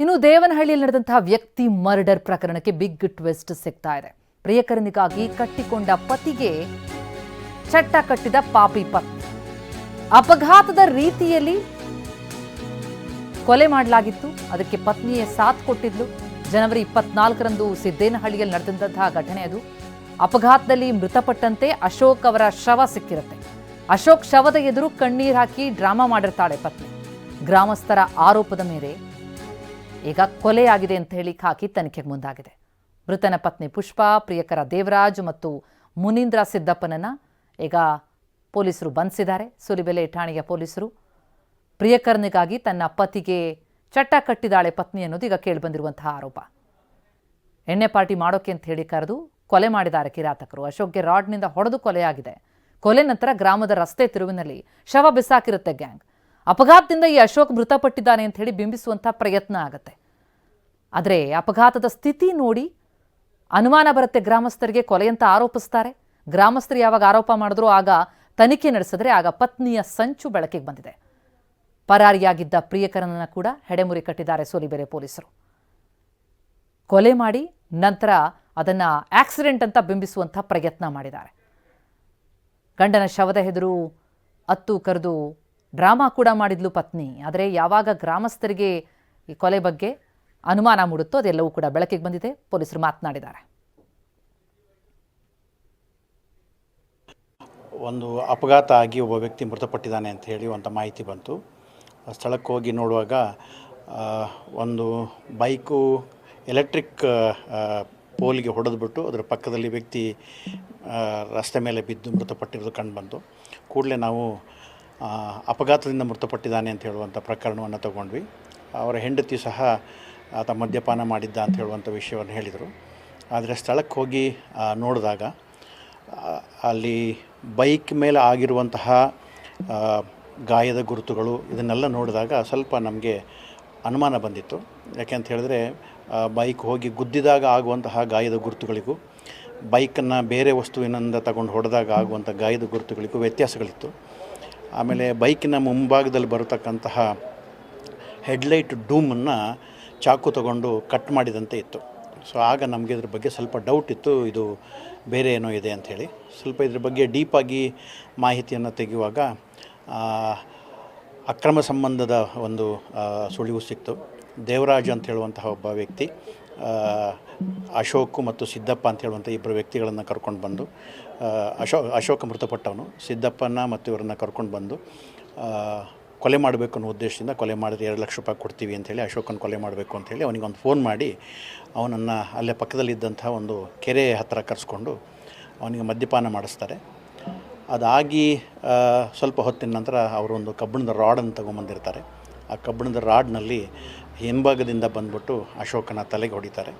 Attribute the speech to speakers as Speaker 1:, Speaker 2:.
Speaker 1: ಇನ್ನು ದೇವನಹಳ್ಳಿಯಲ್ಲಿ ನಡೆದಂತಹ ವ್ಯಕ್ತಿ ಮರ್ಡರ್ ಪ್ರಕರಣಕ್ಕೆ ಬಿಗ್ ಟ್ವಿಸ್ಟ್ ಸಿಗ್ತಾ ಇದೆ. ಪ್ರಿಯಕರನಿಗಾಗಿ ಕಟ್ಟಿಕೊಂಡ ಪತಿಗೆ ಚಟ್ಟ ಕಟ್ಟಿದ ಪಾಪಿ ಪತ್ನಿ. ಅಪಘಾತದ ರೀತಿಯಲ್ಲಿ ಕೊಲೆ ಮಾಡಲಾಗಿತ್ತು. ಅದಕ್ಕೆ ಪತ್ನಿಯೇ ಸಾಥ್ ಕೊಟ್ಟಿದ್ಲು. ಜನವರಿ 24ರಂದು ಸಿದ್ದೇನಹಳ್ಳಿಯಲ್ಲಿ ನಡೆದಂತಹ ಘಟನೆ ಅದು. ಅಪಘಾತದಲ್ಲಿ ಮೃತಪಟ್ಟಂತೆ ಅಶೋಕ್ ಅವರ ಶವ ಸಿಕ್ಕಿರುತ್ತೆ. ಅಶೋಕ್ ಶವದ ಎದುರು ಕಣ್ಣೀರು ಹಾಕಿ ಡ್ರಾಮಾ ಮಾಡಿರ್ತಾಳೆ ಪತ್ನಿ. ಗ್ರಾಮಸ್ಥರ ಆರೋಪದ ಮೇಲೆ ಈಗ ಕೊಲೆಯಾಗಿದೆ ಅಂತ ಹೇಳಿ ಹಾಕಿ ತನಿಖೆಗೆ ಮುಂದಾಗಿದೆ. ಮೃತನ ಪತ್ನಿ ಪುಷ್ಪಾ, ಪ್ರಿಯಕರ ದೇವರಾಜ್ ಮತ್ತು ಮುನೀಂದ್ರ ಸಿದ್ದಪ್ಪನನ್ನ ಈಗ ಪೊಲೀಸರು ಬಂಧಿಸಿದ್ದಾರೆ. ಸೂಲಿಬೆಲೆ ಠಾಣೆಯ ಪೊಲೀಸರು ಪ್ರಿಯಕರನಿಗಾಗಿ ತನ್ನ ಪತಿಗೆ ಚಟ್ಟ ಕಟ್ಟಿದಾಳೆ ಪತ್ನಿ ಅನ್ನೋದು ಈಗ ಕೇಳಿಬಂದಿರುವಂತಹ ಆರೋಪ. ಎಣ್ಣೆ ಪಾರ್ಟಿ ಮಾಡೋಕೆ ಅಂತ ಹೇಳಿ ಕರೆದು ಕೊಲೆ ಮಾಡಿದ್ದಾರೆ ಕಿರಾತಕರು. ಅಶೋಕ್ಗೆ ರಾಡ್ನಿಂದ ಹೊಡೆದು ಕೊಲೆಯಾಗಿದೆ. ಕೊಲೆ ನಂತರ ಗ್ರಾಮದ ರಸ್ತೆ ತಿರುವಿನಲ್ಲಿ ಶವ ಬಿಸಾಕಿರುತ್ತೆ ಗ್ಯಾಂಗ್. ಅಪಘಾತದಿಂದ ಈ ಅಶೋಕ್ ಮೃತಪಟ್ಟಿದ್ದಾನೆ ಅಂತ ಹೇಳಿ ಬಿಂಬಿಸುವಂಥ ಪ್ರಯತ್ನ ಆಗುತ್ತೆ. ಆದರೆ ಅಪಘಾತದ ಸ್ಥಿತಿ ನೋಡಿ ಅನುಮಾನ ಬರುತ್ತೆ ಗ್ರಾಮಸ್ಥರಿಗೆ. ಕೊಲೆಯಂತ ಆರೋಪಿಸ್ತಾರೆ. ಗ್ರಾಮಸ್ಥರು ಯಾವಾಗ ಆರೋಪ ಮಾಡಿದ್ರು ಆಗ ತನಿಖೆ ನಡೆಸಿದ್ರೆ ಆಗ ಪತ್ನಿಯ ಸಂಚು ಬೆಳಕಿಗೆ ಬಂದಿದೆ. ಪರಾರಿಯಾಗಿದ್ದ ಪ್ರಿಯಕರನನ್ನ ಕೂಡ ಹೆಡೆಮುರಿ ಕಟ್ಟಿದ್ದಾರೆ ಸೂಲಿಬೆಲೆ ಪೊಲೀಸರು. ಕೊಲೆ ಮಾಡಿ ನಂತರ ಅದನ್ನ ಆಕ್ಸಿಡೆಂಟ್ ಅಂತ ಬಿಂಬಿಸುವಂಥ ಪ್ರಯತ್ನ ಮಾಡಿದ್ದಾರೆ. ಗಂಡನ ಶವದ ಎದುರು ಅತ್ತು ಕರೆದು ಡ್ರಾಮಾ ಕೂಡ ಮಾಡಿದ್ಲು ಪತ್ನಿ. ಆದರೆ ಯಾವಾಗ ಗ್ರಾಮಸ್ಥರಿಗೆ ಈ ಕೊಲೆ ಬಗ್ಗೆ ಅನುಮಾನ ಮೂಡುತ್ತೋ ಅದೆಲ್ಲವೂ ಕೂಡ ಬೆಳಕಿಗೆ ಬಂದಿದೆ. ಪೊಲೀಸರು ಮಾತನಾಡಿದ್ದಾರೆ.
Speaker 2: ಒಂದು ಅಪಘಾತ ಆಗಿ ಒಬ್ಬ ವ್ಯಕ್ತಿ ಮೃತಪಟ್ಟಿದ್ದಾನೆ ಅಂತ ಹೇಳಿ ಒಂದು ಮಾಹಿತಿ ಬಂತು. ಸ್ಥಳಕ್ಕೆ ಹೋಗಿ ನೋಡುವಾಗ ಒಂದು ಬೈಕು ಎಲೆಕ್ಟ್ರಿಕ್ ಪೋಲಿಗೆ ಹೊಡೆದ್ಬಿಟ್ಟು ಅದರ ಪಕ್ಕದಲ್ಲಿ ವ್ಯಕ್ತಿ ರಸ್ತೆ ಮೇಲೆ ಬಿದ್ದು ಮೃತಪಟ್ಟಿರೋದು ಕಂಡುಬಂತು. ಕೂಡಲೇ ನಾವು ಅಪಘಾತದಿಂದ ಮೃತಪಟ್ಟಿದ್ದಾನೆ ಅಂತ ಹೇಳುವಂಥ ಪ್ರಕರಣವನ್ನು ತಗೊಂಡ್ವಿ. ಅವರ ಹೆಂಡತಿ ಸಹ ಆತ ಮದ್ಯಪಾನ ಮಾಡಿದ್ದ ಅಂತ ಹೇಳುವಂಥ ವಿಷಯವನ್ನು ಹೇಳಿದರು. ಆದರೆ ಸ್ಥಳಕ್ಕೆ ಹೋಗಿ ನೋಡಿದಾಗ ಅಲ್ಲಿ ಬೈಕ್ ಮೇಲೆ ಆಗಿರುವಂತಹ ಗಾಯದ ಗುರುತುಗಳು ಇದನ್ನೆಲ್ಲ ನೋಡಿದಾಗ ಸ್ವಲ್ಪ ನಮಗೆ ಅನುಮಾನ ಬಂದಿತ್ತು. ಯಾಕೆಂತ ಹೇಳಿದ್ರೆ ಬೈಕ್ ಹೋಗಿ ಗುದ್ದಿದಾಗ ಆಗುವಂತಹ ಗಾಯದ ಗುರುತುಗಳಿಗೂ ಬೈಕನ್ನು ಬೇರೆ ವಸ್ತುವಿನಿಂದ ತಗೊಂಡು ಹೊಡೆದಾಗ ಆಗುವಂಥ ಗಾಯದ ಗುರುತುಗಳಿಗೂ ವ್ಯತ್ಯಾಸಗಳಿತ್ತು. ಆಮೇಲೆ ಬೈಕಿನ ಮುಂಭಾಗದಲ್ಲಿ ಬರತಕ್ಕಂತಹ ಹೆಡ್ಲೈಟ್ ಡೂಮನ್ನು ಚಾಕು ತಗೊಂಡು ಕಟ್ ಮಾಡಿದಂತೆ ಇತ್ತು. ಸೊ ಆಗ ನಮಗೆ ಇದ್ರ ಬಗ್ಗೆ ಸ್ವಲ್ಪ ಡೌಟ್ ಇತ್ತು, ಇದು ಬೇರೆ ಏನೋ ಇದೆ ಅಂಥೇಳಿ. ಸ್ವಲ್ಪ ಇದ್ರ ಬಗ್ಗೆ ಡೀಪಾಗಿ ಮಾಹಿತಿಯನ್ನು ತೆಗೆಯುವಾಗ ಅಕ್ರಮ ಸಂಬಂಧದ ಒಂದು ಸುಳಿವು ಸಿಕ್ತು. ದೇವರಾಜ್ ಅಂತ ಹೇಳುವಂತಹ ಒಬ್ಬ ವ್ಯಕ್ತಿ ಅಶೋಕ್ ಮತ್ತು ಸಿದ್ದಪ್ಪ ಅಂತ ಹೇಳುವಂಥ ಇಬ್ಬರು ವ್ಯಕ್ತಿಗಳನ್ನು ಕರ್ಕೊಂಡು ಬಂದು ಅಶೋಕ ಮೃತಪಟ್ಟವನು, ಸಿದ್ದಪ್ಪನ ಮತ್ತು ಇವರನ್ನು ಕರ್ಕೊಂಡು ಬಂದು ಕೊಲೆ ಮಾಡಬೇಕು ಅನ್ನೋ ಉದ್ದೇಶದಿಂದ ಕೊಲೆ ಮಾಡಿದ್ರೆ 2 ಲಕ್ಷ ರೂಪಾಯಿ ಕೊಡ್ತೀವಿ ಅಂಥೇಳಿ ಅಶೋಕನ ಕೊಲೆ ಮಾಡಬೇಕು ಅಂಥೇಳಿ ಅವನಿಗೊಂದು ಫೋನ್ ಮಾಡಿ ಅವನನ್ನು ಅಲ್ಲೇ ಪಕ್ಕದಲ್ಲಿದ್ದಂಥ ಒಂದು ಕೆರೆ ಹತ್ತಿರ ಕರೆಸ್ಕೊಂಡು ಅವನಿಗೆ ಮದ್ಯಪಾನ ಮಾಡಿಸ್ತಾರೆ. ಅದಾಗಿ ಸ್ವಲ್ಪ ಹೊತ್ತಿನ ನಂತರ ಅವರೊಂದು ಕಬ್ಬಿಣದ ರಾಡನ್ನು ತೊಗೊಂಬಂದಿರ್ತಾರೆ. ಆ ಕಬ್ಬಿಣದ ರಾಡ್ನಲ್ಲಿ ಹಿಂಭಾಗದಿಂದ ಬಂದ್ಬಿಟ್ಟು ಅಶೋಕನ ತಲೆಗೆ ಹೊಡಿತಾರೆ.